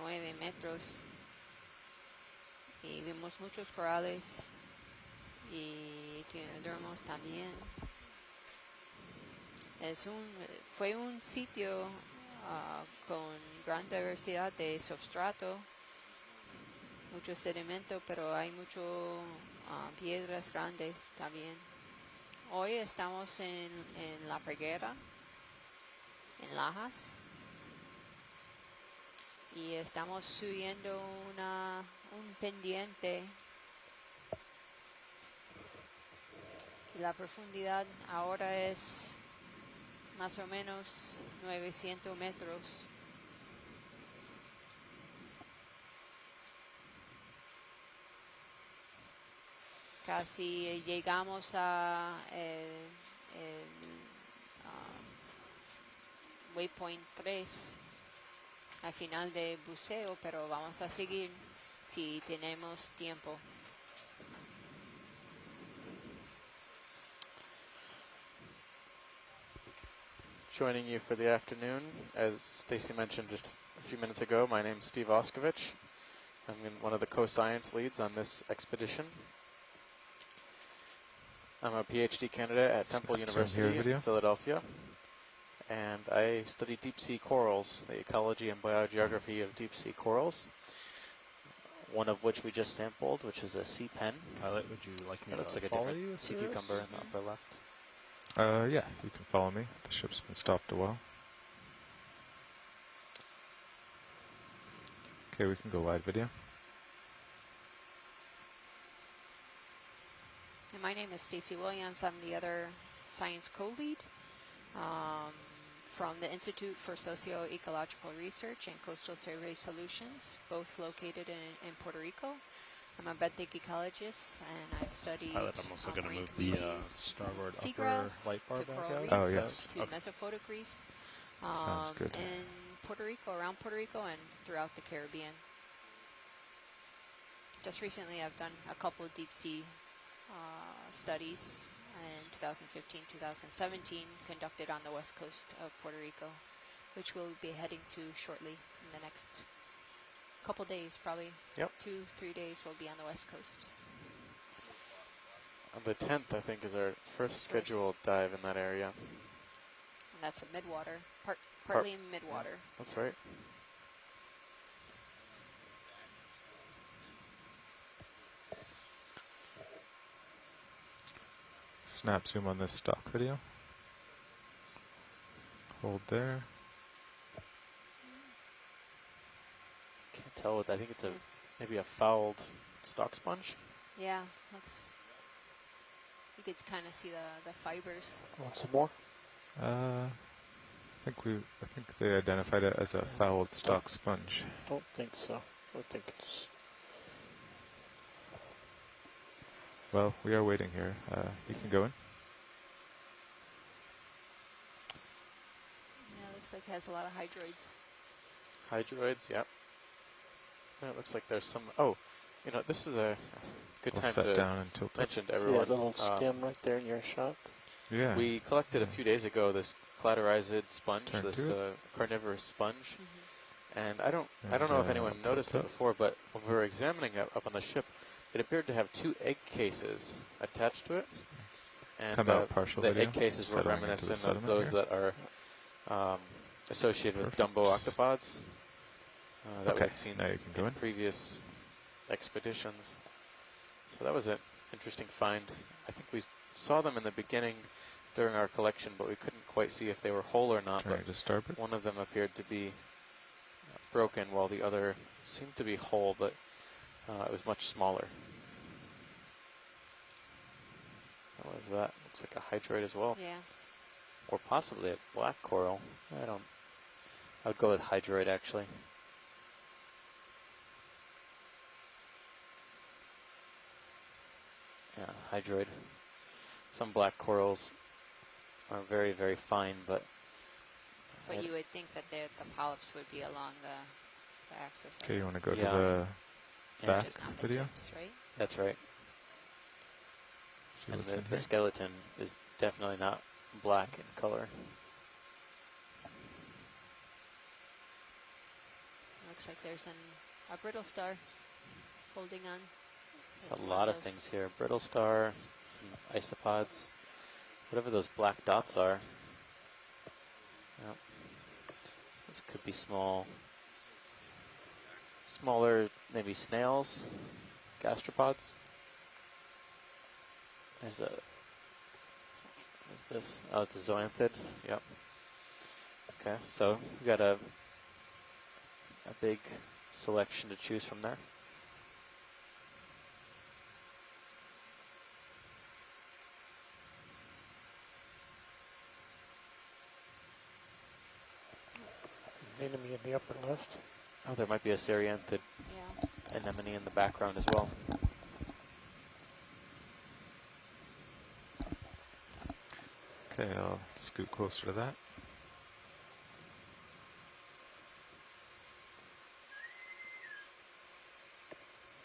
9 metros y vimos muchos corales y equinodermos también. Fue un sitio con gran diversidad de substrato, mucho sedimento, pero hay mucho piedras grandes también. Hoy estamos en la Parguera, en Lajas, y estamos subiendo un pendiente. Y la profundidad ahora es más o menos 900 metros. Casi llegamos a el waypoint 3 al final de buceo, pero vamos a seguir si tenemos tiempo. Joining you for the afternoon, as Stacy mentioned just a few minutes ago, my name is Steve Oskovich. I'm one of the co-science leads on this expedition. I'm a PhD candidate at Temple University in Philadelphia, and I study deep sea corals, the ecology and biogeography of deep sea corals, one of which we just sampled, which is a sea pen. Pilot, would you like me it looks to like a follow different you sea cucumber in the upper left. Yeah, you can follow me. The ship's been stopped a while. Okay, we can go live video. And my name is Stacy Williams. I'm the other science co-lead from the Institute for Socio-Ecological Research and Coastal Survey Solutions, both located in Puerto Rico. I'm a benthic ecologist, and I've studied Pilot, I'm also going to move the starboard upper seagrass light bar to back coral out. reefs Oh, yes. to Okay. mesophotic reefs Sounds good. in Puerto Rico, around Puerto Rico, and throughout the Caribbean. Just recently, I've done a couple of deep sea studies in 2015, 2017, conducted on the west coast of Puerto Rico, which we'll be heading to shortly in the next couple days, probably. Yep. 2-3 days we'll be on the west coast. On the 10th, I think, is our first scheduled dive in that area. And that's a midwater, partly midwater. That's right. Snap zoom on this stock video. Hold there. Can't tell what I think it's maybe a fouled stock sponge. Yeah, looks. You could kind of see the fibers. Want some more? I think they identified it as a fouled stock sponge. Don't think so. I think it's. Well, we are waiting here. You can go in. Yeah, looks like it has a lot of hydroids. Hydroids, yep. Yeah, it looks like there's some. Oh, you know, this is a good We'll time set to down and tilt mention to See everyone. that little stem right there in your shot? Yeah. We collected a few days ago this cladorizid sponge, Turn this to carnivorous sponge, and I don't And, know if anyone tilt noticed it up. before, but when we were examining it up on the ship, it appeared to have 2 egg cases attached to it, and Come out partial the video, egg cases were settling into the reminiscent of sediment those here. that are associated with Perfect. Dumbo octopods that Okay, we'd seen now you can go in. previous expeditions. So that was an interesting find. I think we saw them in the beginning during our collection, but we couldn't quite see if they were whole or not. Turning But to starboard. one of them appeared to be broken, while the other seemed to be whole, but it was much smaller. What was that? Looks like a hydroid as well. Yeah. Or possibly a black coral. I would go with hydroid, actually. Yeah, hydroid. Some black corals are very, very fine, but But you would think that the polyps would be along the axis. Okay, you want to go Yeah. to the Yeah. back Just not the video? tips, right? that's right. See And what's in the here. skeleton is definitely not black in color. looks like there's a brittle star holding on. There's a lot of things here. Brittle star, some isopods, whatever those black dots are. Yep. Those could be smaller, maybe snails, gastropods. What's this? Oh, it's a zoanthid. Yep. Okay, so we got a big selection to choose from there. Anemone in the upper left. Oh, there might be a Cereanthid anemone in the background as well. Okay, I'll scoot closer to that.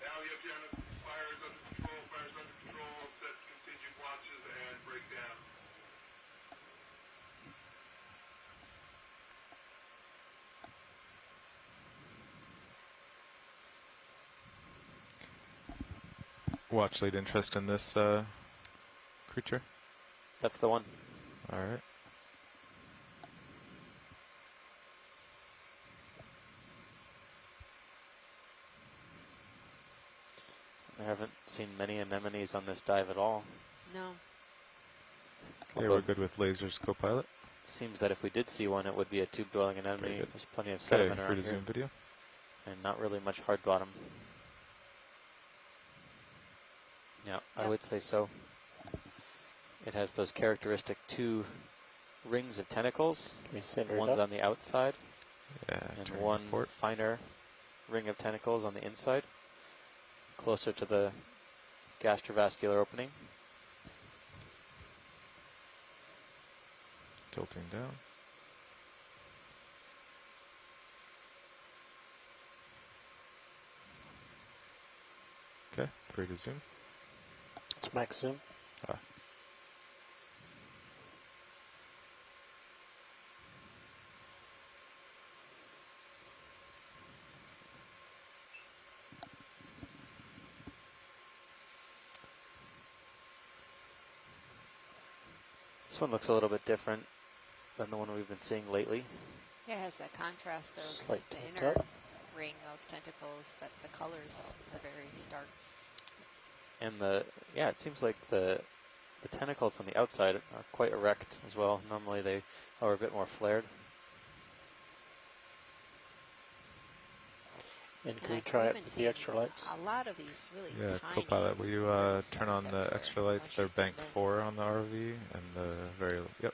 Now the Okeanos fire is under control, set continued watches and breakdown. Watch lead interest in this creature. That's the one. All right. I haven't seen many anemones on this dive at all. No. Okay, we're good with lasers, co-pilot. Seems that if we did see one, it would be a tube-dwelling anemone. There's plenty of sediment around free to here. zoom video. And not really much hard bottom. Yeah, I would say so. It has those characteristic 2 rings of tentacles. One's on the outside, and one finer ring of tentacles on the inside, closer to the gastrovascular opening. Tilting down. Okay, free to zoom. It's max zoom. This one looks a little bit different than the one we've been seeing lately. Yeah, it has that contrast of Slight the tilt inner up. ring of tentacles, that the colors are very stark. And it seems like the tentacles on the outside are quite erect as well. Normally they are a bit more flared. And can we try it with the extra lights? A lot of these really Yeah, tiny. co-pilot, will you turn on the extra lights? They're bank 4 on the ROV, and the very, yep,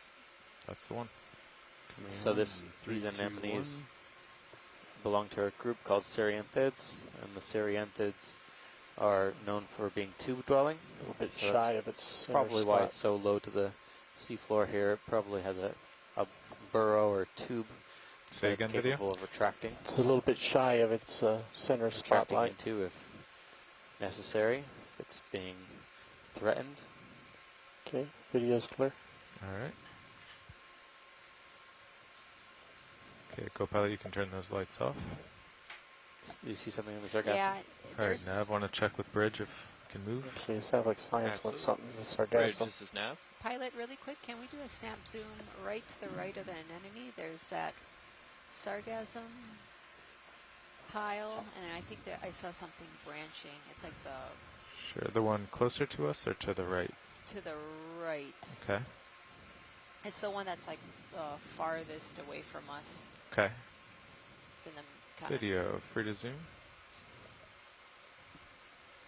that's the one. So these anemones belong to a group called Cereanthids, and the Cereanthids are known for being tube-dwelling. A little bit shy of its probably why it's so low to the seafloor here. It probably has a burrow or tube Say again, video? capable of retracting. It's a little bit shy of its center spotlight. Into if necessary, if it's being threatened. Okay, video's clear. All right. Okay, co-pilot, you can turn those lights off. Do you see something in the sargassum? Yeah. All right, Nav, want to check with Bridge if it can move? Actually, it sounds like science wants something in the Bridge, sargassum. this is Nav. Pilot, really quick, can we do a snap zoom right to the right of the anemone? There's that sargassum pile, and I think that I saw something branching. It's like Sure, the one closer to us or to the right? to the right. Okay. It's the one that's like farthest away from us. Okay. It's in the kind Video, free to zoom.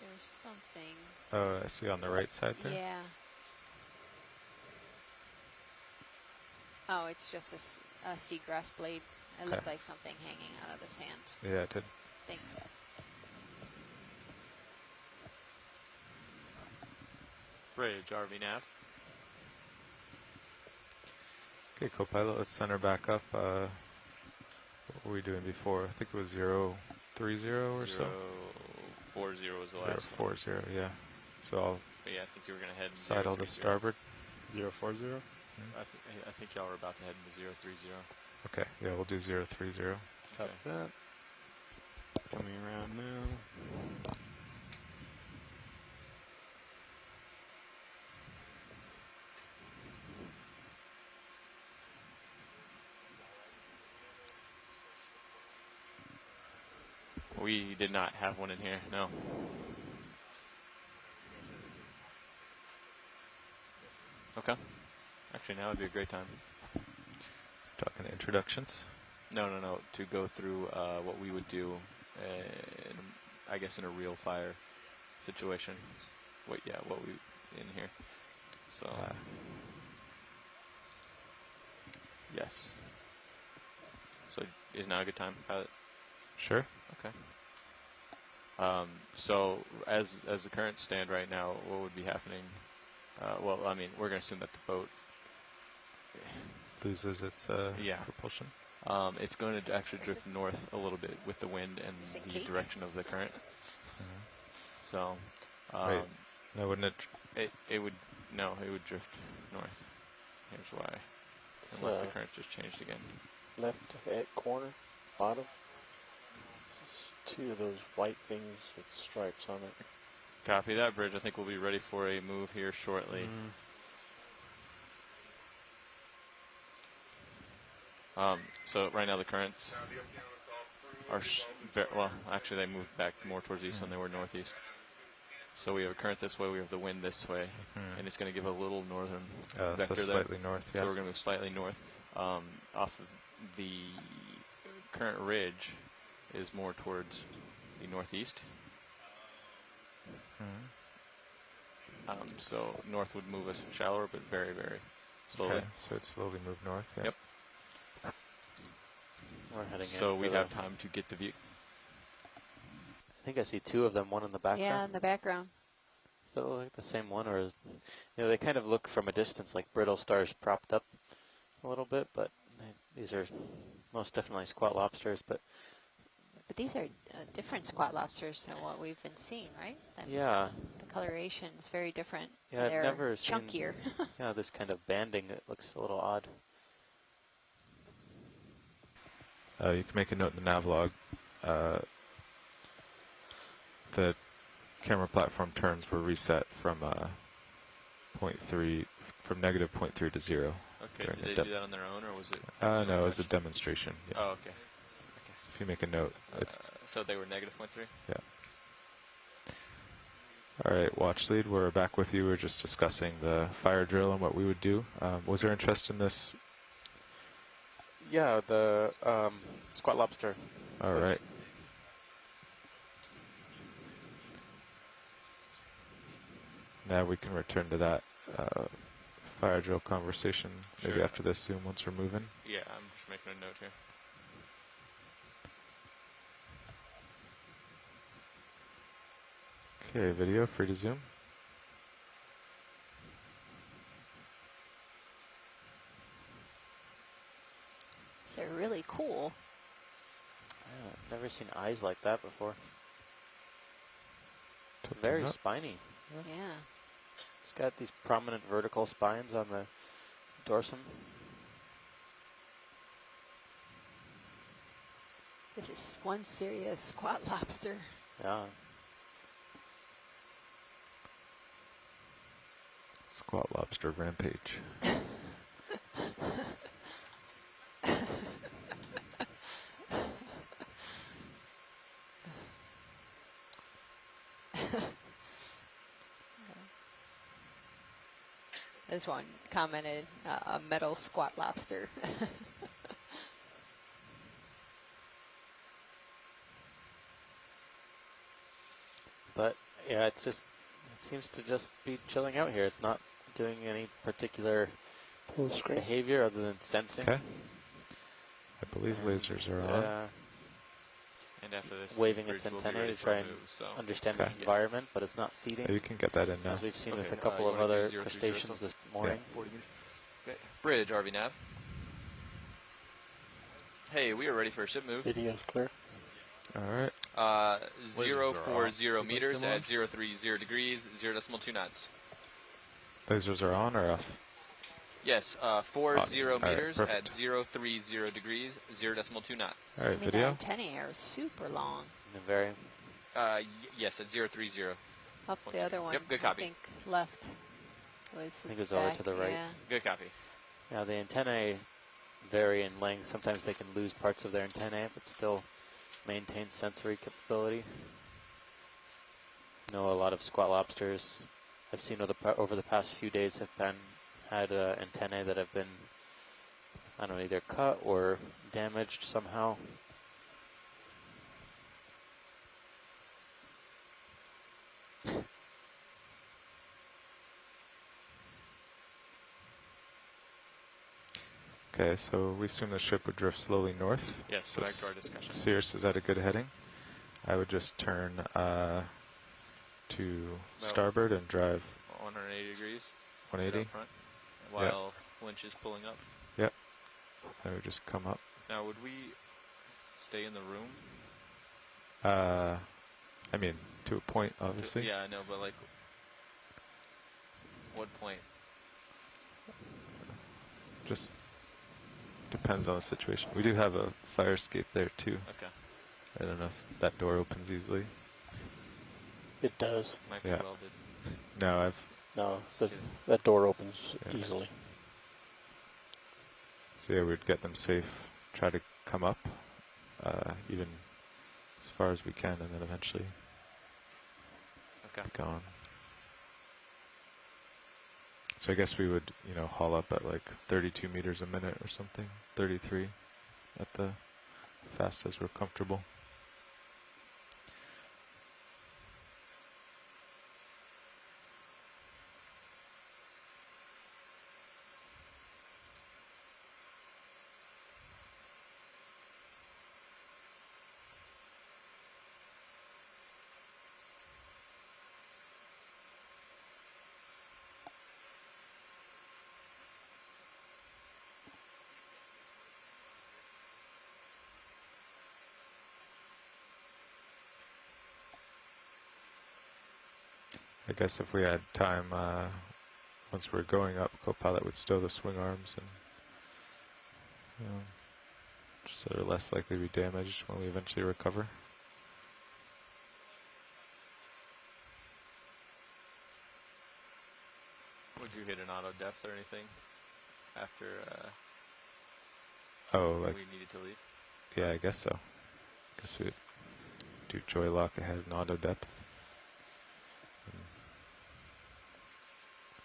There's something. Oh, I see on the right side there. Yeah. Oh, it's just a seagrass blade. It looked like something hanging out of the sand. Yeah, it did. Thanks. Bridge, RV Nav. Okay, co-pilot, let's center back up. What were we doing before? I think it was 030 or so. 040 was the last 040, yeah. So I'll But yeah, I think you were going to head in sidle to starboard. 040? I think y'all were about to head into 030. Okay, yeah, we'll do 030. Okay. That. We did not have one in here, no. Okay. Actually, now would be a great time. Talking introductions. No, to go through what we would do, I guess, in a real fire situation. What we in here. So, yes. So, is now a good time, pilot? Sure. Okay. So, as the currents stand right now, what would be happening? Well, I mean, we're going to assume that the boat loses its propulsion. It's going to actually drift north a little bit with the wind and the direction of the current. So, wait, no, wouldn't it? It would drift north. Here's why, unless the current just changed again. Left at corner, bottom. Two of those white things with stripes on it. Copy that, Bridge. I think we'll be ready for a move here shortly. So right now the currents are well. Actually, they moved back more towards east than they were northeast. So we have a current this way. We have the wind this way, and it's going to give a little northern vector so slightly there. North. So Yeah. we're going to move slightly north. Off of the current ridge is more towards the northeast. So north would move us shallower, but very, very slowly. Okay, so it's slowly moved north. Yeah. Yep. We're heading So in we'd for have time to get the view. I think I see two of them, one in the background. Yeah, in the background. So like the same one, or they kind of look from a distance like brittle stars propped up a little bit, but these are most definitely squat lobsters. But these are different squat lobsters than what we've been seeing, right? yeah, the coloration is very different. yeah, I've they're never chunkier. seen this kind of banding. It looks a little odd. You can make a note in the nav log. The camera platform turns were reset from -0.3 to 0. Okay, did they do that on their own, or was it? No, it was a demonstration. Yeah. Oh, okay. If you make a note, it's so they were -0.3. Yeah. All right, watch lead. We're back with you. We're just discussing the fire drill and what we would do. Was there interest in this? Yeah, the squat lobster. All right. Now we can return to that fire drill conversation maybe after this Zoom once we're moving. Yeah, I'm just making a note here. Okay, video free to zoom. They're really cool. Yeah, I've never seen eyes like that before. Very spiny. Yeah. It's got these prominent vertical spines on the dorsum. This is one serious squat lobster. Yeah. Squat lobster rampage. This one commented, a metal squat lobster. But yeah, it seems to just be chilling out here. It's not doing any particular behavior other than sensing. Okay. I believe lasers are on. And after this, waving its antennae to try and understand its environment, but it's not feeding. You can get that in now. As we've seen with a couple of other crustaceans this morning. Yeah. 40 meters. Okay. Bridge, RV nav. Hey, we are ready for a ship move. Video's clear. All right. 040 meters at 030 degrees, 0.2 knots. Lasers are on or off? Yes, 40 meters right, at 030 degrees, 0.2 knots. All right, I mean, video. the antennae are super long. Very. Yes, at 030. Up the other one. Yep, good copy. I think left was. I think it was over to the right. Yeah. Good copy. Yeah, the antennae vary in length. Sometimes they can lose parts of their antennae, but still maintain sensory capability. I know a lot of squat lobsters I've seen over the past few days have had antennae that have been, I don't know, either cut or damaged somehow. Okay, so we assume the ship would drift slowly north. Yes, so back to our discussion. Cirrus is at a good heading. I would just turn to starboard and drive 180 degrees. 180 front, while winch is pulling up. Yep. Then we just come up. Now, would we stay in the room? I mean, to a point, obviously. Yeah, I know, but like, what point? Just depends on the situation. We do have a fire escape there too. Okay. I don't know if that door opens easily. It does. Might be welded. No, No, that door opens easily. So yeah, we'd get them safe, try to come up, even as far as we can, and then eventually be gone. So I guess we would, haul up at like 32 meters a minute or something, 33 at the fastest we're comfortable. I guess if we had time, once we're going up, co-pilot would stow the swing arms, and just so they're less likely to be damaged when we eventually recover. Would you hit an auto depth or anything after like we needed to leave? Yeah, I guess so. Guess we'd do joy lock ahead and auto depth.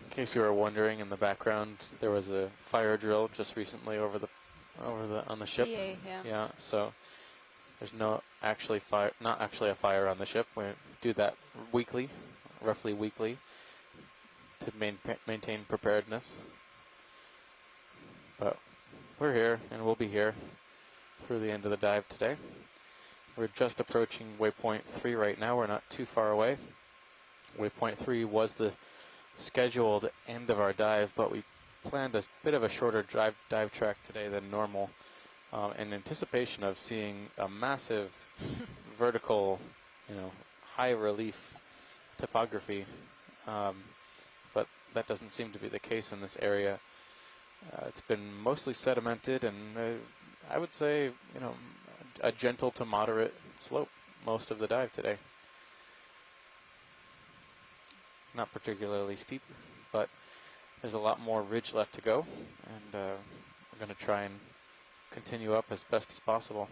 In case you were wondering, in the background there was a fire drill just recently on the ship. PA, Yeah. So there's not actually a fire on the ship. We do that roughly weekly, to maintain preparedness. But we're here, and we'll be here through the end of the dive today. We're just approaching waypoint 3 right now. We're not too far away. Waypoint 3 was the scheduled end of our dive, but we planned a bit of a shorter dive track today than normal, in anticipation of seeing a massive vertical, high relief topography, but that doesn't seem to be the case in this area. It's been mostly sedimented, and I would say, a gentle to moderate slope most of the dive today. Not particularly steep, but there's a lot more ridge left to go, and we're going to try and continue up as best as possible.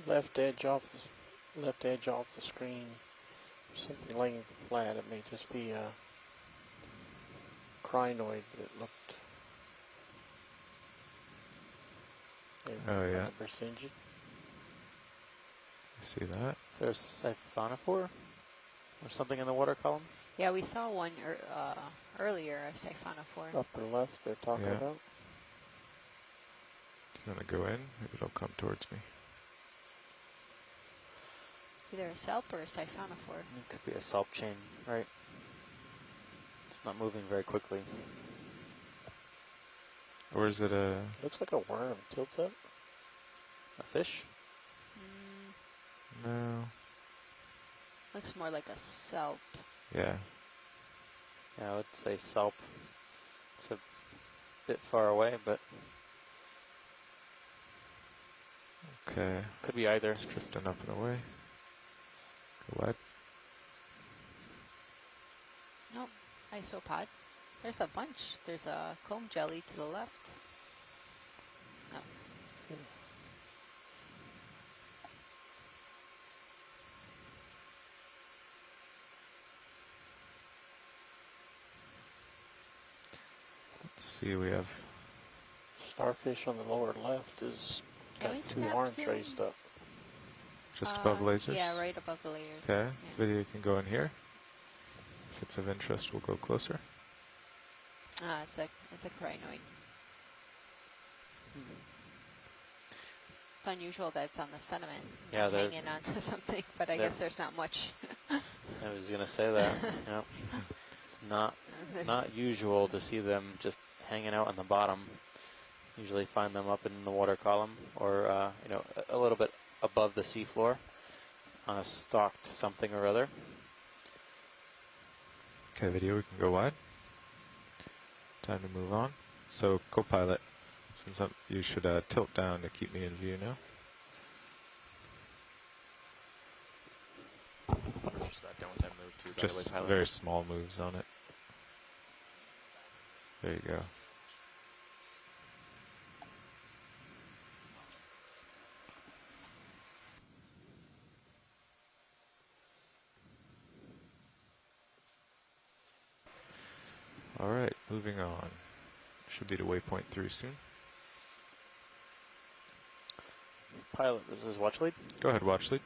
Left edge off the screen. Something laying flat. It may just be a crinoid that looked. Oh yeah. Persingid. I see that. Is there a siphonophore or something in the water column? Yeah, we saw one earlier, a siphonophore. Upper left, they're talking about. Do you want to go in? Maybe it'll come towards me. Either a salp or a siphonophore. It could be a salp chain, right? It's not moving very quickly. Or is it a... Looks like a worm. Tilts up. A fish? No. Looks more like a salp. Yeah. Yeah, I would say salp. It's a bit far away, but Okay. could be either. It's drifting up and away. Go wide. Nope. Isopod. There's a bunch. There's a comb jelly to the left. Oh. Let's see, we have Starfish on the lower left is Can we got two snap horns zoom? raised up. just above lasers. Yeah, right above the layers. Okay, Yeah. video can go in here. If it's of interest, we'll go closer. It's a crinoid. It's unusual that it's on the sediment, Yeah, not they're- hanging onto something, but I guess there's not much. I was gonna say that. Yep. It's not usual to see them just hanging out on the bottom. Usually find them up in the water column, or you know, a little bit above the seafloor on a stalked something or other. Okay, video, we can go wide. Time to move on. So, co-pilot, since you should tilt down to keep me in view now. Just that downtime move too, by the way, Just pilot. very small moves on it. There you go. All right, moving on. Should be to waypoint 3 soon. Pilot, this is watch lead. Go ahead, watch lead.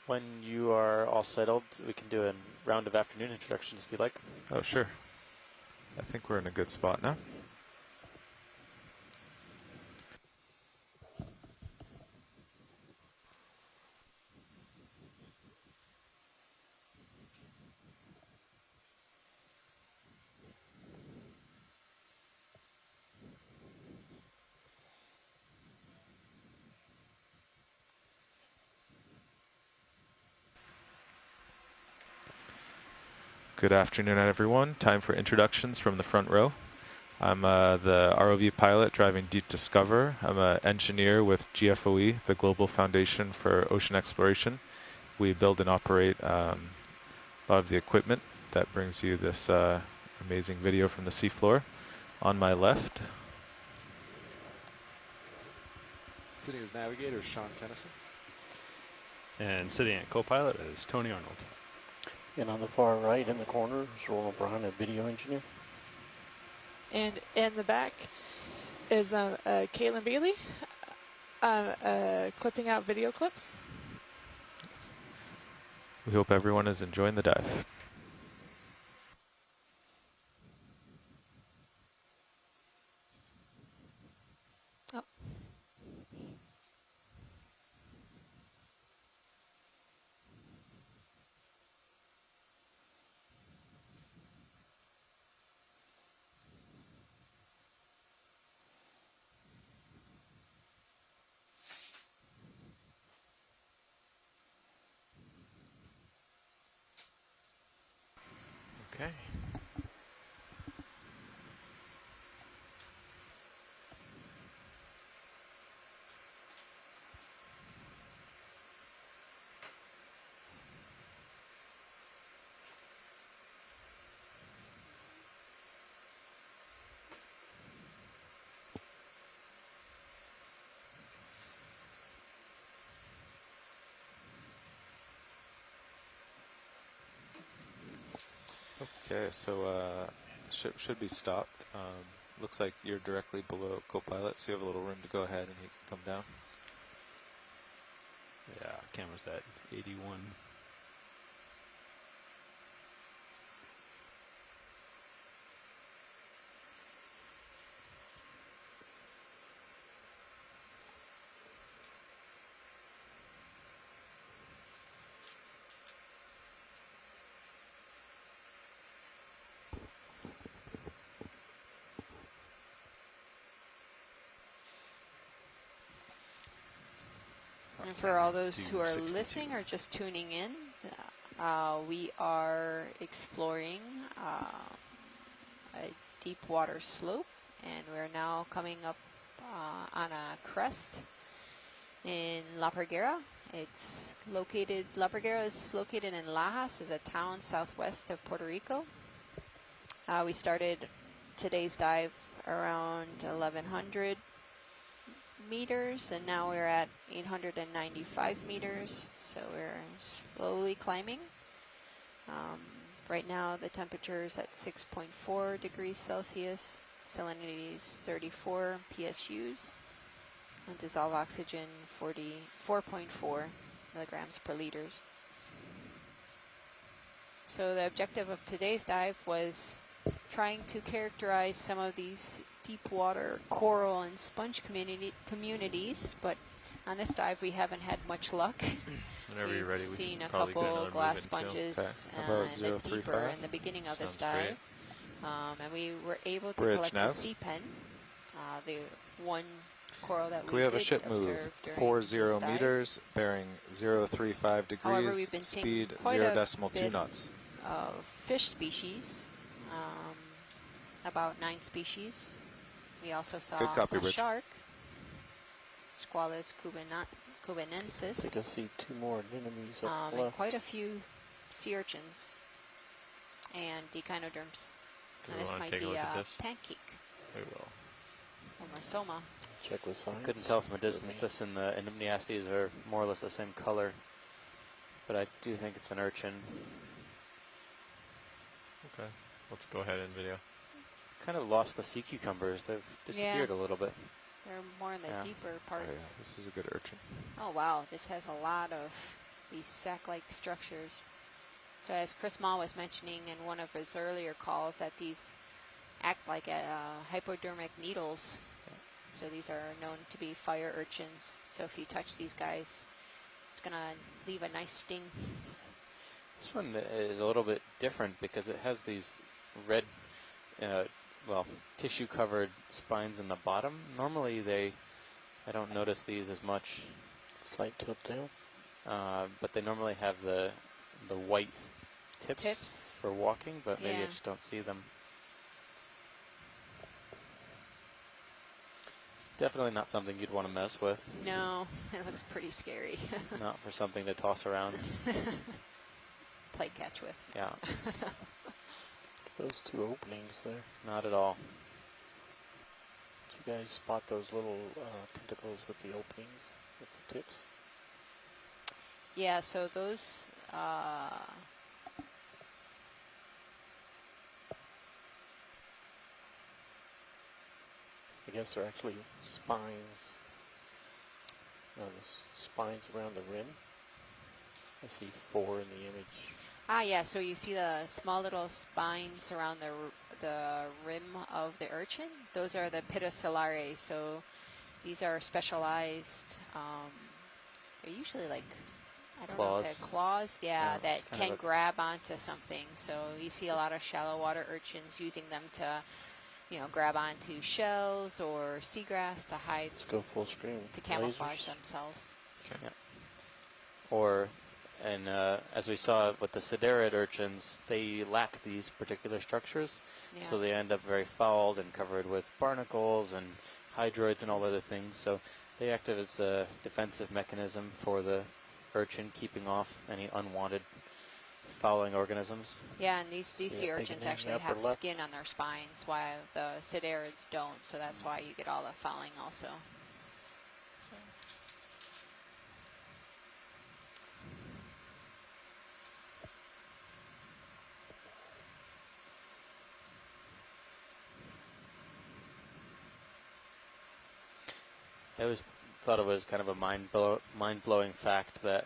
When you are all settled, we can do a round of afternoon introductions if you like. Oh, sure. I think we're in a good spot now. Good afternoon, everyone. Time for introductions from the front row. I'm the ROV pilot driving Deep Discover. I'm an engineer with GFOE, the Global Foundation for Ocean Exploration. We build and operate a lot of the equipment that brings you this amazing video from the seafloor. On my left, Sitting as navigator is Sean Kennison. And sitting at co-pilot is Tony Arnold. And on the far right in the corner is Roland Brown, a video engineer. And in the back is Caitlin Bailey, clipping out video clips. we hope everyone is enjoying the dive. Oh. Okay. Okay, so ship should be stopped. Looks like you're directly below co-pilot, so you have a little room to go ahead and he can come down. Yeah, camera's at 81. And for all those who are 262. listening or just tuning in, we are exploring a deep water slope, and we're now coming up on a crest in La Parguera. La Parguera is located in Lajas, is a town southwest of Puerto Rico. We started today's dive around 1,100 meters, and now we're at 895 meters, so we're slowly climbing. Right now the temperature is at 6.4 degrees Celsius, salinity is 34 PSUs, and dissolved oxygen 44.4 milligrams per liter. So the objective of today's dive was trying to characterize some of these deep water coral and sponge communities, but on this dive we haven't had much luck. Whenever you're ready, We've we seen can a probably get couple another glass move in sponges Okay. in the deeper in the beginning of this Sounds dive. And we were able to Bridge collect nav. the sea pen, the one coral that Can we have a did ship move observe during 40 this dive. meters, bearing 035 degrees, However, we've been seeing speed quite a 0.2 bit knots. of fish species, about 9 species. We also saw Good copy, a Rich. shark, Squalus I think I cubanensis, see 2 more anemones up and left. quite a few sea urchins and echinoderms. Do And we this want to might take a be look at a this? pancake We will. or Marsoma. Check with signs. Couldn't tell from a distance. This and the anemoniastes are more or less the same color, but I do think it's an urchin. Okay. Let's go ahead and video. Kind of lost the sea cucumbers. They've disappeared a little bit. They're more in the Yeah. deeper Oh, parts. yeah, this is a good urchin. Oh wow, this has a lot of these sac-like structures. So as Chris Mall was mentioning in one of his earlier calls, that these act like hypodermic needles. So these are known to be fire urchins. So if you touch these guys, it's gonna leave a nice sting. This one is a little bit different because it has these red, tissue-covered spines in the bottom. Normally I don't notice these as much. Slight tilt tail. But they normally have the white tips for walking, but maybe I Yeah. just don't see them. Definitely not something you'd want to mess with. No, it looks pretty scary. Not for something to toss around. Play catch with. Yeah, Those 2 openings there. not at all. Did you guys spot those little tentacles with the openings, with the tips? Yeah, so those I guess they're actually spines. The spines around the rim. I see 4 in the image. yeah, so you see the small little spines around the rim of the urchin. Those are the pedicellare. So these are specialized. They're usually like, I don't know if they're claws. Yeah, that it's kind can of a- grab onto something. So you see a lot of shallow water urchins using them to, grab onto shells or seagrass to hide, Let's go full screen. to camouflage Lasers. themselves. Yeah. Or, and as we saw with the sedarid urchins, they lack these particular structures, Yeah. so they end up very fouled and covered with barnacles and hydroids and all other things. So they act as a defensive mechanism for the urchin, keeping off any unwanted fouling organisms. Yeah, and these sea big urchins name actually upper have left. skin on their spines, while the sedarids don't. So that's why you get all the fouling also. So. I always thought it was kind of a mind-blowing fact that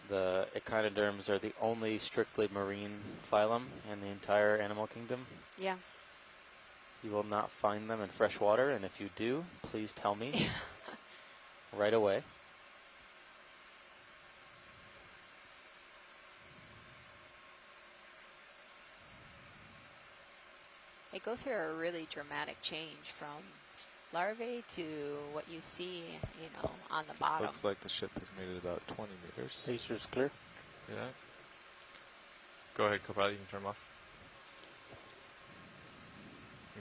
the echinoderms are the only strictly marine phylum in the entire animal kingdom. Yeah. You will not find them in fresh water, and if you do, please tell me right away. They go through a really dramatic change from larvae to what you see, on the bottom. Looks like the ship has made it about 20 meters. Lasers clear. Yeah. Go ahead, Copilot. You can turn them off.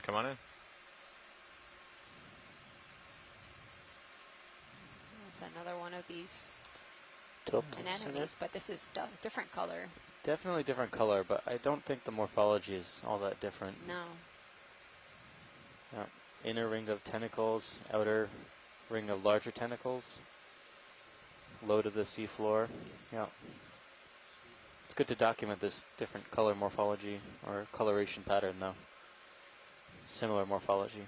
come on in. That's another one of these Tilt to the center. anemones, but this is different color. Definitely different color, but I don't think the morphology is all that different. No. Yeah. Inner ring of tentacles, outer ring of larger tentacles, low to the seafloor. Yeah. It's good to document this different color morphology or coloration pattern, though. Similar morphology.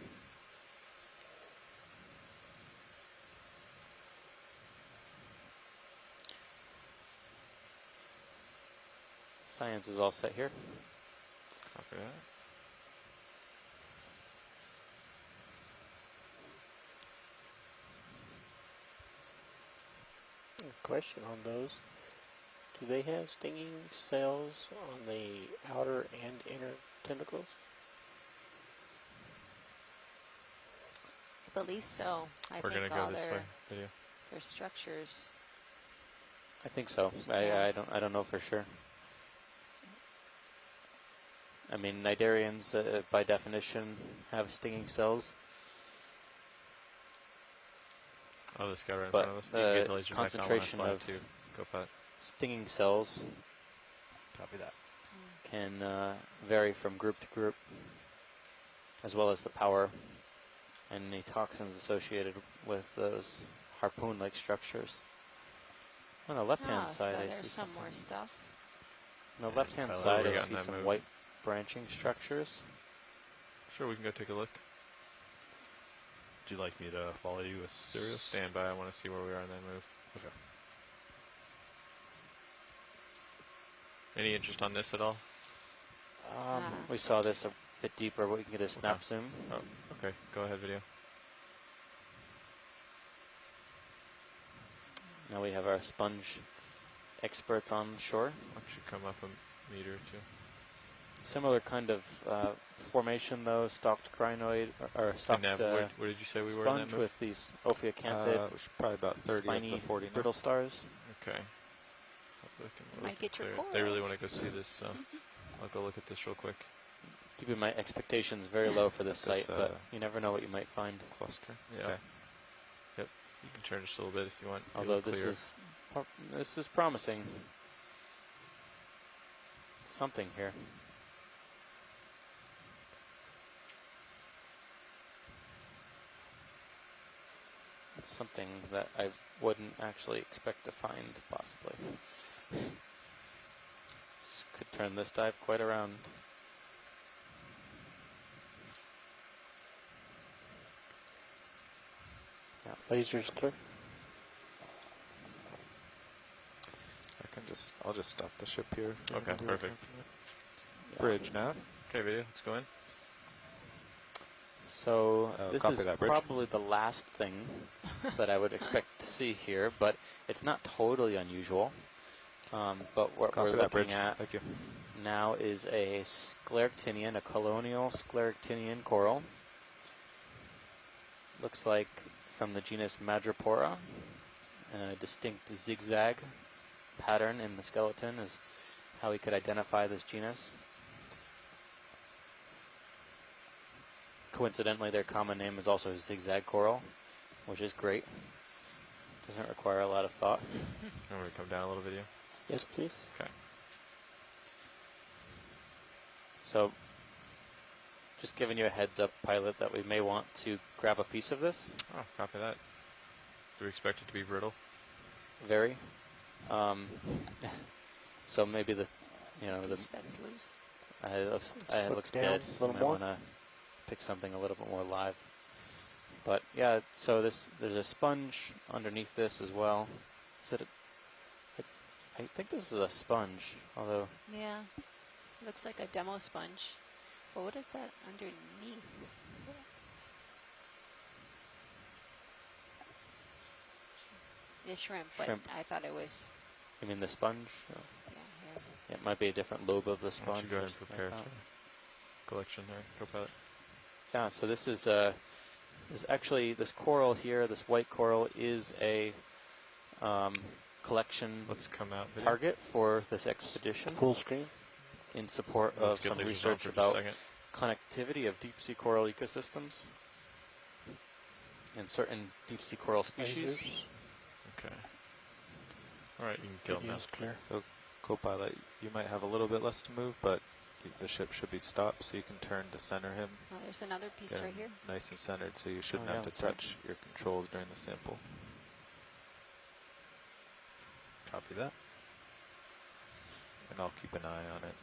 Science is all set here. Copy that. Question on those. Do they have stinging cells on the outer and inner tentacles? I believe so. We're going think to go all this way. Video. their structures. I think so. Yeah. I don't know for sure. I mean, cnidarians, by definition, have stinging cells. Oh, this guy right in But front of us. You can get the laser concentration back on of too. Go for it. stinging cells Copy that. can vary from group to group, as well as the power and the toxins associated with those harpoon-like structures. On the left-hand side, so I there's see some something. more stuff. On the left-hand Pilot, side, what do we I got in see that some move? white branching structures. Sure, we can go take a look. Would you like me to follow you with Sirius? Stand by. I want to see where we are in that move. Okay. Any interest on this at all? We saw this a bit deeper, but we can get a snap zoom. Oh, okay. Go ahead, video. Now we have our sponge experts on shore. That should come up a meter or two. Similar kind of formation, though, stalked crinoid, or stalked Nav, where did you say we were in that sponge move? with these Ophiocanthid, Which is probably about 30 spiny of the 40 now. brittle stars. Okay. I'll look and Might get your clear. They really want corals. to go see this, so I'll go look at this real quick. Keeping my expectations very low for this This, site, but you never know what you might find. Cluster. Yeah. Okay. Yep. You can turn just a little bit if you want. Although It'll clear. this is promising. Something here. Something that I wouldn't actually expect to find, possibly. Could turn this dive quite around. Yeah, laser's clear. I'll just stop the ship here. Okay, perfect. Bridge now. Okay, video. Let's go in. So this copy is that, Bridge. probably the last thing that I would expect to see here, but it's not totally unusual. But what Copy we're that, looking Bridge. at Thank you. now is a scleractinian, a colonial scleractinian coral. Looks like from the genus Madrepora. A distinct zigzag pattern in the skeleton is how we could identify this genus. Coincidentally, their common name is also zigzag coral, which is great. Doesn't require a lot of thought. I'm going to come down a little video. Yes, please. Okay. So, just giving you a heads up, pilot, that we may want to grab a piece of this. Oh, copy that. Do we expect it to be brittle? Very. So maybe the, Piece that's loose. it looks down dead. a little Might more. want to pick something a little bit more live. But yeah, so there's a sponge underneath this as well. Is it? I think this is a sponge, although Yeah. Looks like a demo sponge. But what is that underneath? Is it? The shrimp, but Shrimp. I thought it was, you mean the sponge? Oh, yeah, here. yeah, it might be a different lobe of the Why don't sponge. you go ahead or and something prepare like that. for collection there. Go pilot. Yeah, so this is actually this coral here, this white coral, is a collection Let's come out. Video. target for this expedition Full screen. in support Let's of get some lasers on research for just a about second. connectivity of deep sea coral ecosystems and certain deep sea coral species. Okay. All right, you can kill them now. Clear. So, co-pilot, you might have a little bit less to move, but the ship should be stopped, so you can turn to center him. Oh, there's another piece right here. Nice and centered, so you shouldn't Oh, have yeah, to touch your controls during the sample. Copy that. And I'll keep an eye on it.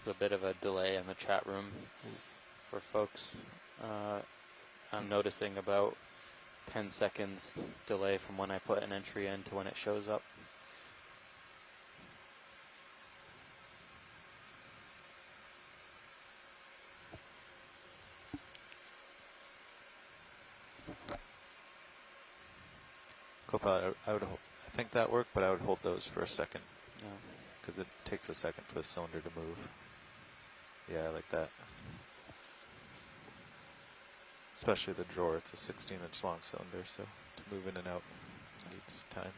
There's a bit of a delay in the chat room for folks. I'm noticing about 10 seconds delay from when I put an entry in to when it shows up. Co-pilot, I think that worked, but I would hold those for a second. Yeah. Because it takes a second for the cylinder to move. Yeah, I like that. Especially the drawer, it's a 16-inch long cylinder, so to move in and out needs time.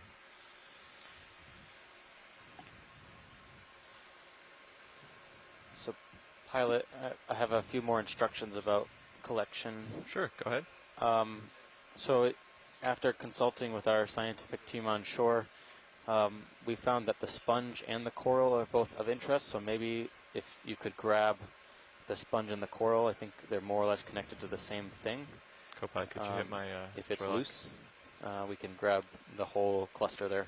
So, pilot, I have a few more instructions about collection. Sure, go ahead. After consulting with our scientific team on shore, we found that the sponge and the coral are both of interest, so maybe if you could grab the sponge and the coral, I think they're more or less connected to the same thing. Copilot, could you hit my if it's Sherlock? loose, we can grab the whole cluster there.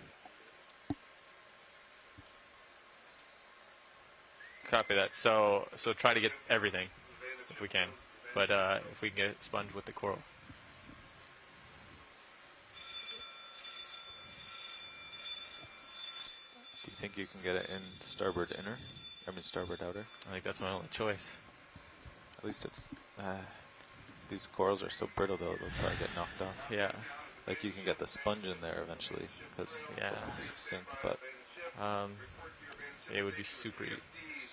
Copy that. So try to get everything if we can, but if we can get sponge with the coral. Do you think you can get it in starboard inner? I mean starboard outer? I think that's my only choice. At least it's... these corals are so brittle they'll probably get knocked off. Yeah. Like you can get the sponge in there eventually, because Yeah. they'll sink, but... It would be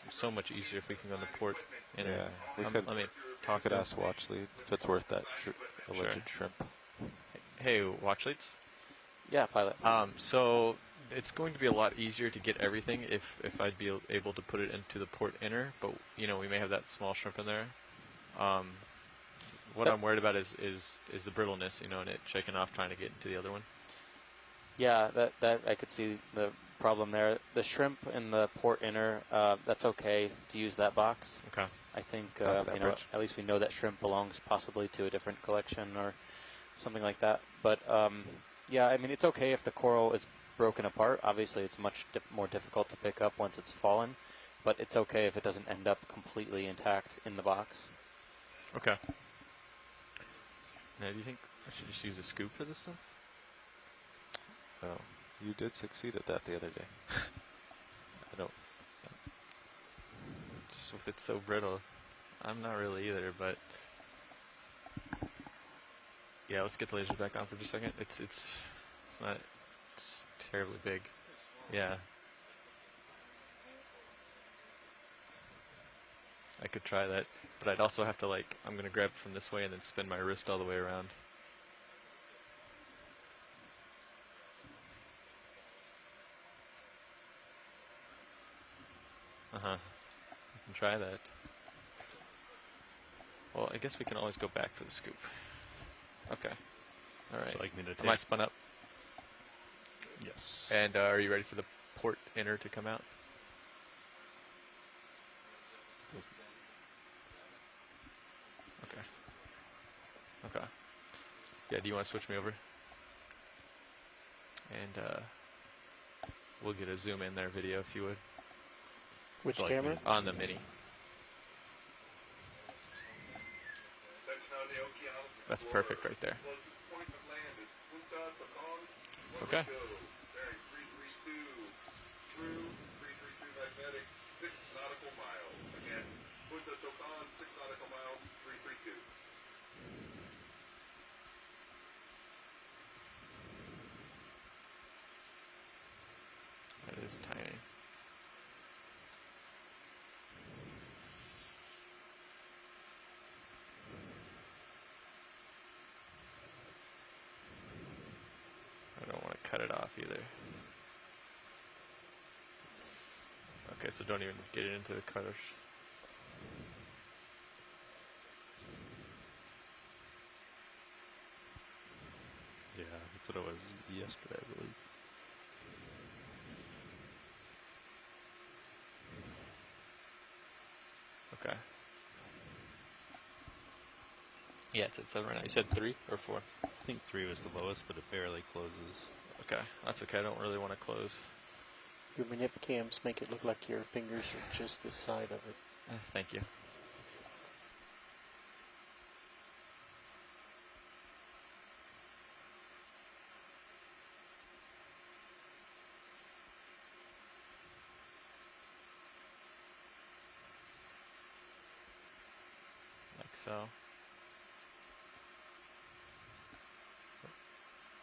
so much easier if we can go on the port inner. Yeah, we could, Let me I talk could to ask Watchley if it's worth that alleged shrimp. Hey, watch leads. Yeah, pilot. So it's going to be a lot easier to get everything if I'd be able to put it into the port inner, but we may have that small shrimp in there. What I'm worried about is the brittleness, and it shaking off trying to get into the other one. Yeah, that I could see the problem there. The shrimp in the port inner, that's okay to use that box. Okay. I think bridge. at least we know that shrimp belongs possibly to a different collection or something like that. But yeah, I mean it's okay if the coral is broken apart. Obviously, it's much more difficult to pick up once it's fallen, but it's okay if it doesn't end up completely intact in the box. Okay. Now, do you think I should just use a scoop for this stuff? Oh, you did succeed at that the other day. I don't... Just with it so brittle. I'm not really either, but yeah, let's get the lasers back on for just a second. It's terribly big. Yeah. I could try that, but I'd also have to I'm gonna grab it from this way and then spin my wrist all the way around. We can try that. Well, I guess we can always go back for the scoop. Okay. All right. Would you like me to Am I spun up? Yes. And are you ready for the port inner to come out? Okay. Okay. Yeah, do you want to switch me over? And we'll get a zoom in there video if you would. Which Would you like me camera? on the mini. That's perfect right there. Okay. That is tiny. I don't want to cut it off either. Okay, so don't even get it into the cutters. Yeah, that's what it was yesterday, I believe. Okay. Yeah, it's at 7 right now. You said 3 or 4? I think 3 was the lowest, but it barely closes. Okay, that's okay. I don't really want to close. Your manip cams make it look like your fingers are just the side of it. Thank you. Like so.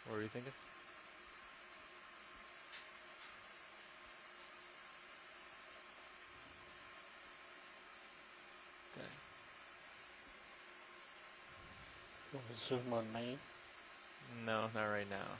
What were you thinking? Okay. You want to zoom on main? No, not right now.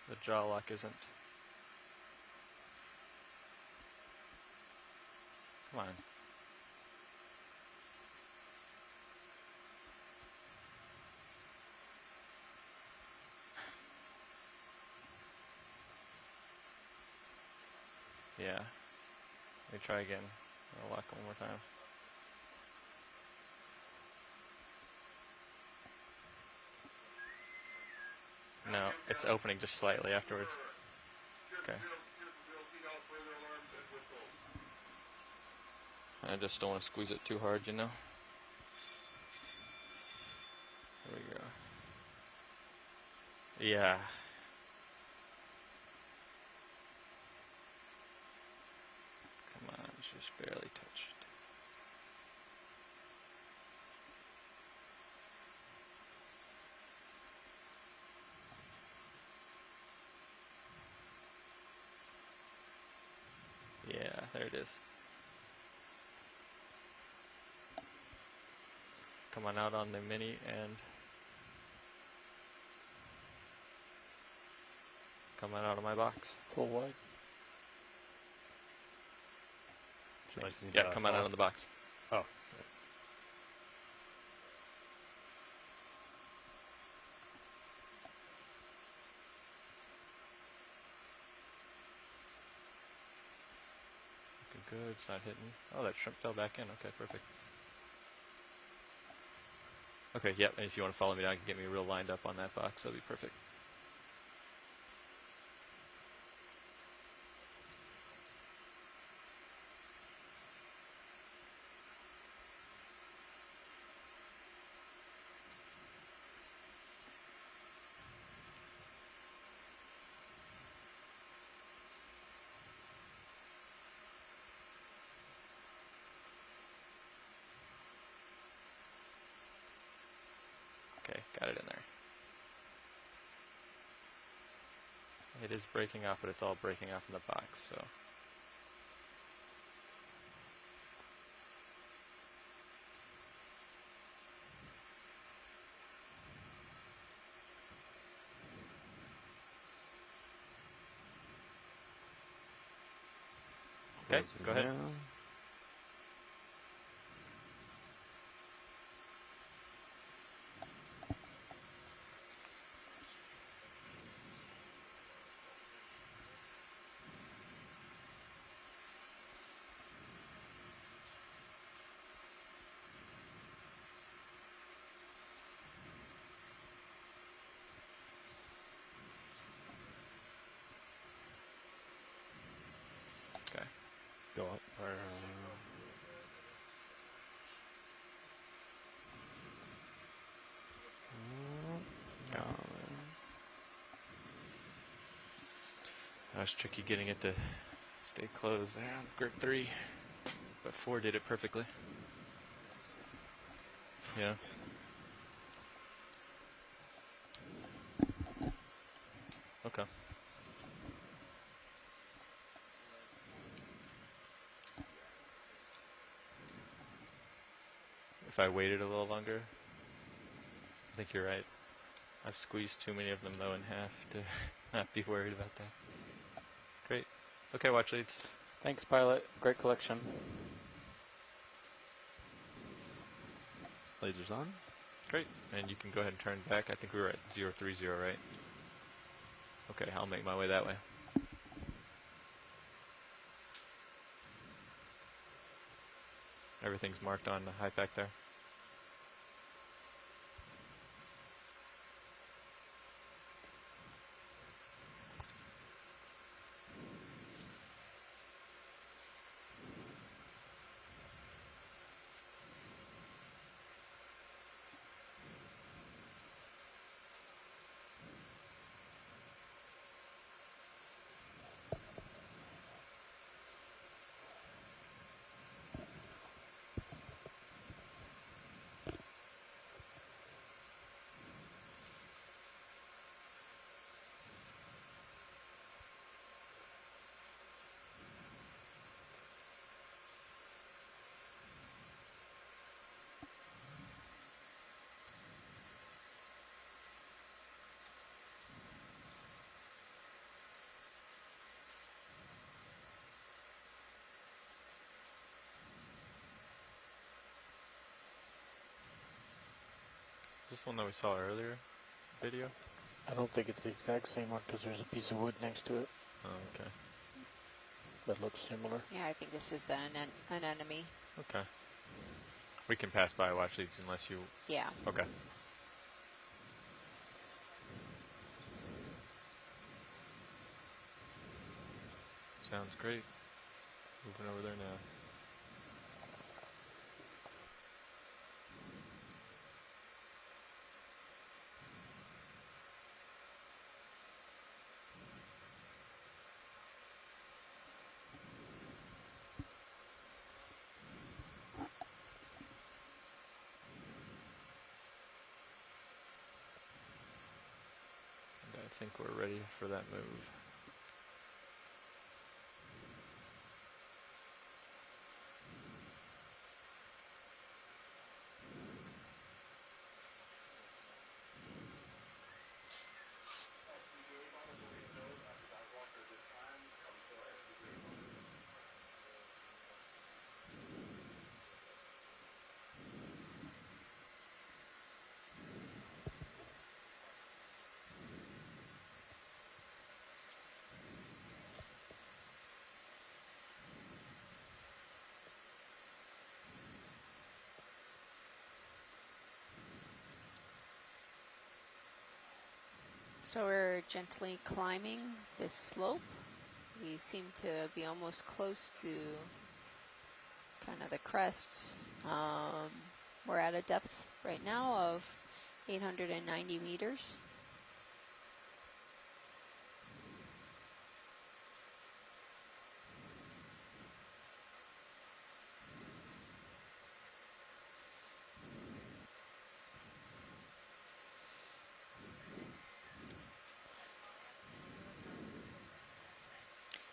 The jaw lock isn't. Come on. Yeah. Let me try again. I'll lock one more time. No, it's opening just slightly afterwards. Okay. I just don't want to squeeze it too hard, you know? There we go. Yeah. Come on, just barely touched. Yeah, there it is. Come on out on the mini and come on out of my box. Full wide? Yeah, come on out of the box. Oh. Looking good, it's not hitting. Oh, that shrimp fell back in. Okay, perfect. Okay, yep, and if you want to follow me down, get me real lined up on that box, that'll be perfect. Okay, got it in there. It is breaking off, but it's all breaking off in the box, so. Okay, go ahead. Okay. Go up. That was tricky getting it to stay closed there on grip 3, but 4 did it perfectly. Yeah. Okay. If I waited a little longer, I think you're right. I've squeezed too many of them, though, in half to not be worried about that. Great. Okay, watch leads. Thanks, pilot. Great collection. Lasers on. Great. And you can go ahead and turn back. I think we were at 030, right? Okay, I'll make my way that way. Everything's marked on the high pack there. Is this the one that we saw earlier? Video? I don't think it's the exact same one because there's a piece of wood next to it Oh, okay. that looks similar. Yeah, I think this is the anemone. Okay. We can pass by watch leads unless you... Yeah. Okay. Sounds great. Moving over there now. And I think we're ready for that move. So we're gently climbing this slope. We seem to be almost close to kind of the crest. We're at a depth right now of 890 meters.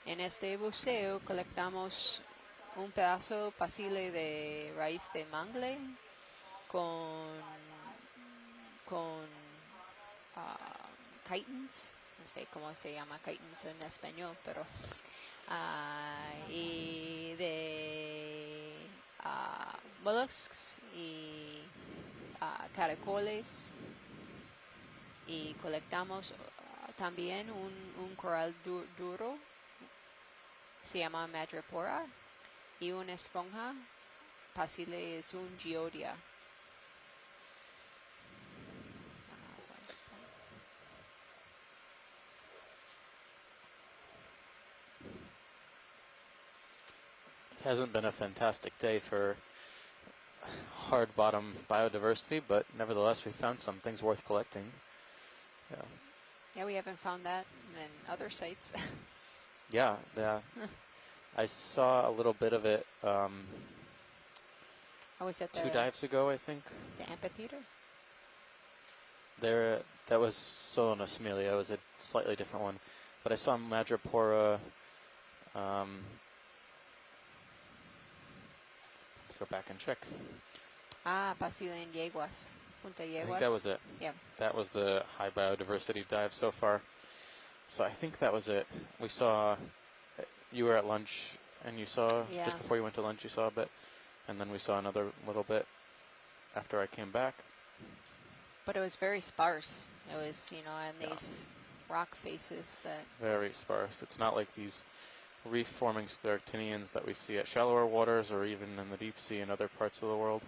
En este buceo colectamos un pedazo pasible de raíz de mangle con chitons, no sé cómo se llama chitons en español, pero y de mollusks y caracoles, y colectamos también un coral duro, se llama madrepora, y una esponja pasible es un geodia. It hasn't been a fantastic day for hard bottom biodiversity, but nevertheless we found some things worth collecting. Yeah. Yeah, we haven't found that in other sites. Yeah, I saw a little bit of it I was at 2 dives ago, I think. the amphitheater. That was Solonosmilia. It was a slightly different one. But I saw Madrepora. Let's go back and check. Paseo en Yeguas. Punta Yeguas. I think that was it. Yeah. That was the high biodiversity dive so far. So I think that was it. We saw, you were at lunch and you saw, just before you went to lunch, you saw a bit. And then we saw another little bit after I came back. But it was very sparse. It was, on these rock faces that... Very sparse. It's not like these reef-forming scleractinians that we see at shallower waters or even in the deep sea in other parts of the world.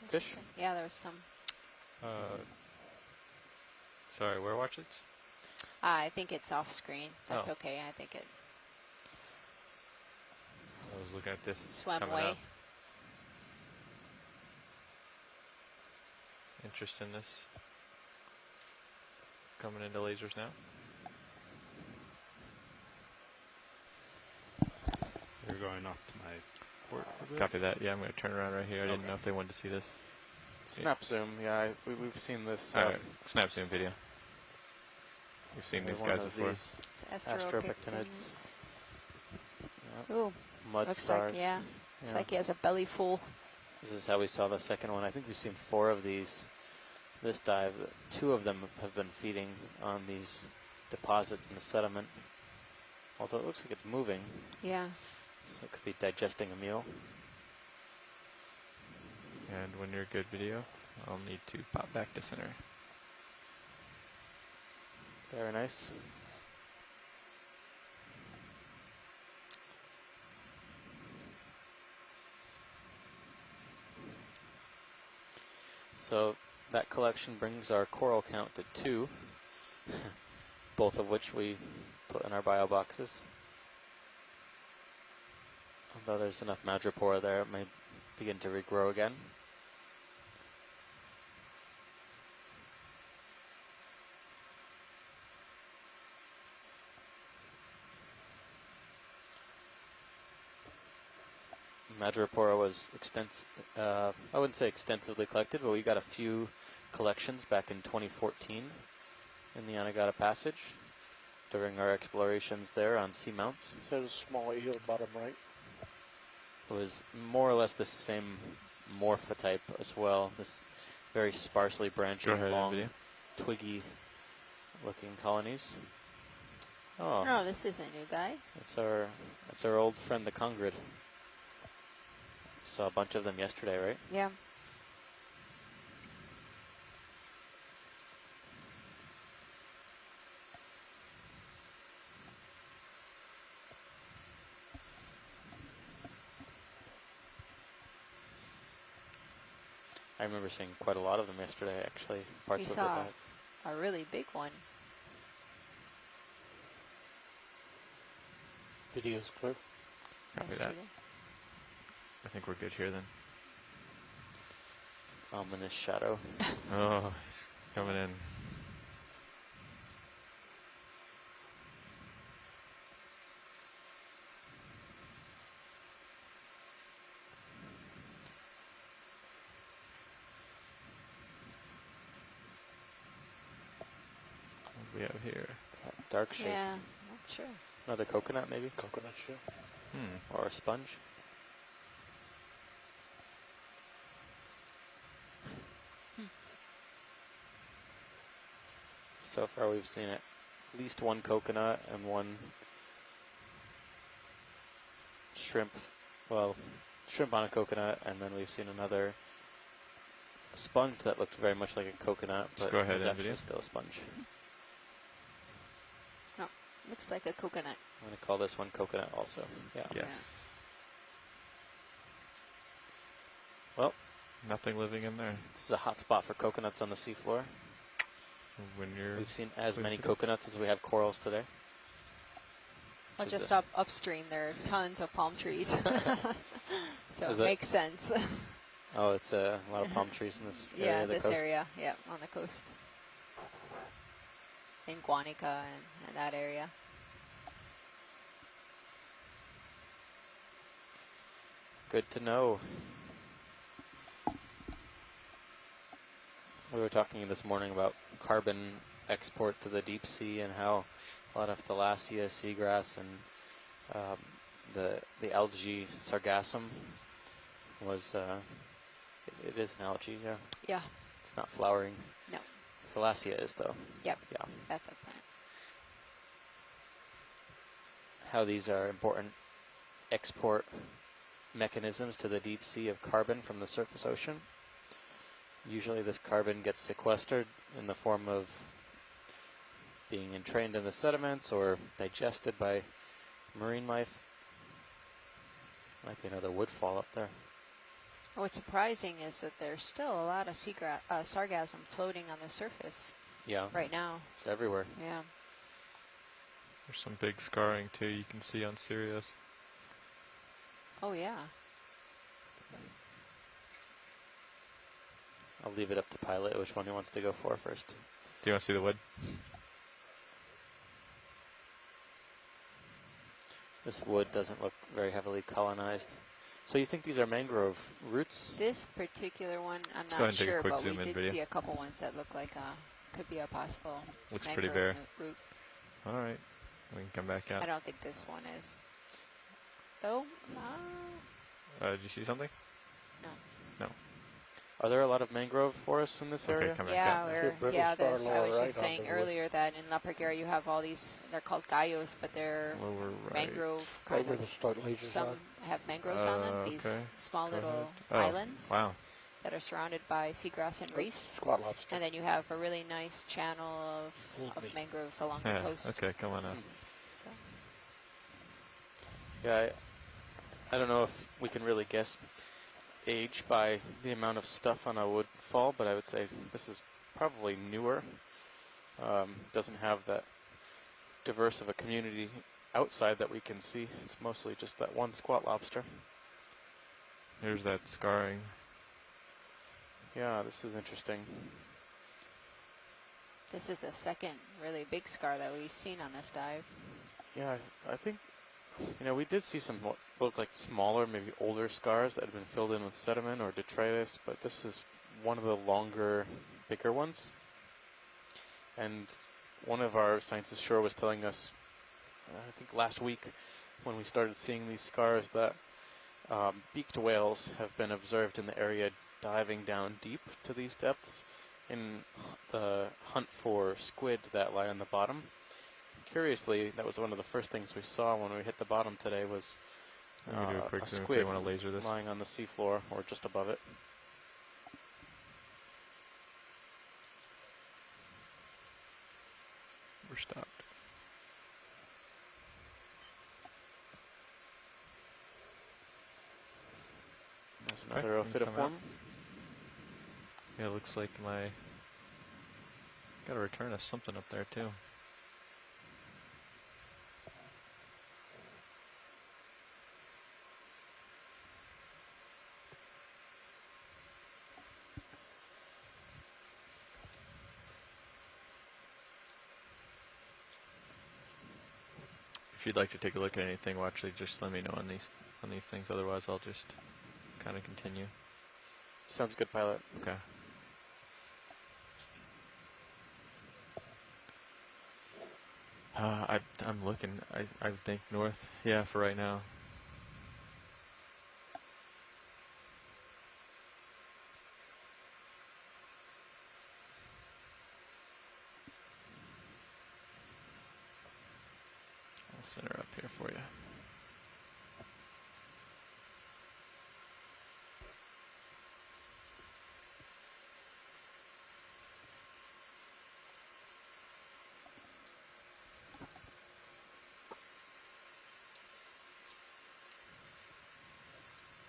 Fish? Yeah, there was some. Sorry, where watch it? I think it's off screen. That's Oh. okay. I think it I was looking at this swam coming away. up. Interest in this coming into lasers now. You're going off to my port. Copy that. Yeah, I'm going to turn around right here. I didn't know if they wanted to see this. Snap zoom, yeah, we've seen this. All right, snap zoom video. We've seen these guys before. These It's astropectinids. Yep. Ooh, Mud looks stars. like, looks like he has a belly full. This is how we saw the second one. I think we've seen 4 of these this dive. 2 of them have been feeding on these deposits in the sediment. Although it looks like it's moving. Yeah. So it could be digesting a meal. And when you're good video, I'll need to pop back to center. Very nice. So that collection brings our coral count to 2, both of which we put in our bio boxes. Although there's enough Madrepora there, it may begin to regrow again. Madrepora was I wouldn't say extensively collected, but we got a few collections back in 2014 in the Anegada Passage during our explorations there on seamounts. So there's a small eel bottom right. It was more or less the same morphotype as well. This very sparsely branching, long, twiggy-looking colonies. Oh, No, this is a new guy. That's our old friend the congrid. Saw a bunch of them yesterday, right? Yeah. I remember seeing quite a lot of them yesterday, actually. Parts We of the saw dive. a really big one. Video's clear. Copy that. yesterday. I think we're good here then. Ominous shadow. Oh, he's coming in. What do we have here? That dark shape. Yeah, not sure. Another coconut, maybe? Coconut shell. Or a sponge. So far we've seen at least one coconut and one shrimp. Well, shrimp on a coconut, and then we've seen another sponge that looked very much like a coconut, but go ahead was and actually video. still a sponge. No, looks like a coconut. I'm going to call this one coconut also. Yeah. Yes. Well, nothing living in there. this is a hot spot for coconuts on the seafloor. When you're We've seen as Good many video. coconuts as we have corals today. Well, just upstream, there are tons of palm trees. So Is it it- makes sense. Oh, it's a lot of palm trees in this area Yeah, of the this coast. area, yeah, on the coast. In Guanica and that area. Good to know. We were talking this morning about carbon export to the deep sea and how a lot of thalassia, seagrass, and the algae sargassum was, it is an algae, yeah. Yeah. It's not flowering. No. Thalassia is, though. Yep. Yeah. That's a plant. How these are important export mechanisms to the deep sea of carbon from the surface ocean. Usually this carbon gets sequestered in the form of being entrained in the sediments or digested by marine life. Might be another woodfall up there. What's surprising is that there's still a lot of sargassum floating on the surface Yeah. right now. It's everywhere. Yeah. There's some big scarring too you can see on Sirius. Oh, yeah. I'll leave it up to Pilot which one he wants to go for first. Do you want to see the wood? This wood doesn't look very heavily colonized. So you think these are mangrove roots? This particular one, I'm Let's go ahead not and take a sure, quick but we zoom in did video. see a couple ones that look like could be a possible Looks pretty mangrove bare. root. All right, we can come back I out. don't think this one is. Though, Did you see something? no. No. Are there a lot of mangrove forests in this area? Okay, come back Yeah, out. See a brittle yeah. star There's. I lower was right just on saying the wood. earlier that in La Parguera you have all these. They're called gallos, but they're Lower right. mangrove Right kind where of. the start lasers Some are. have mangroves on them. Okay. These small Go little ahead. islands Wow. that are surrounded by seagrass and reefs. Squat lobster. And then you have a really nice channel Fooled me. of mangroves along Yeah, the coast. okay, come on up. So. Yeah, I don't know if we can really guess age by the amount of stuff on a woodfall, but I would say this is probably newer. Doesn't have that diverse of a community outside that we can see. It's mostly just that one squat lobster. Here's that scarring. Yeah, this is interesting. This is the second really big scar that we've seen on this dive. Yeah, I think, we did see some what look like smaller, maybe older scars that had been filled in with sediment or detritus, but this is one of the longer, bigger ones. And one of our scientists, Shore, was telling us, I think last week, when we started seeing these scars, that beaked whales have been observed in the area diving down deep to these depths in the hunt for squid that lie on the bottom. Curiously, that was one of the first things we saw when we hit the bottom today was Let me do a quick a zoom if squid they want to laser this. lying on the seafloor or just above it. We're stopped. There's Okay, another we can come ophidiform. out. Yeah, it looks like my... Got to return us something up there too. If you'd like to take a look at anything, well, actually just let me know on these things. Otherwise, I'll just kind of continue. Sounds good, Pilot. Okay. I'm looking. I think north. Yeah, for right now. I'll center up here for you.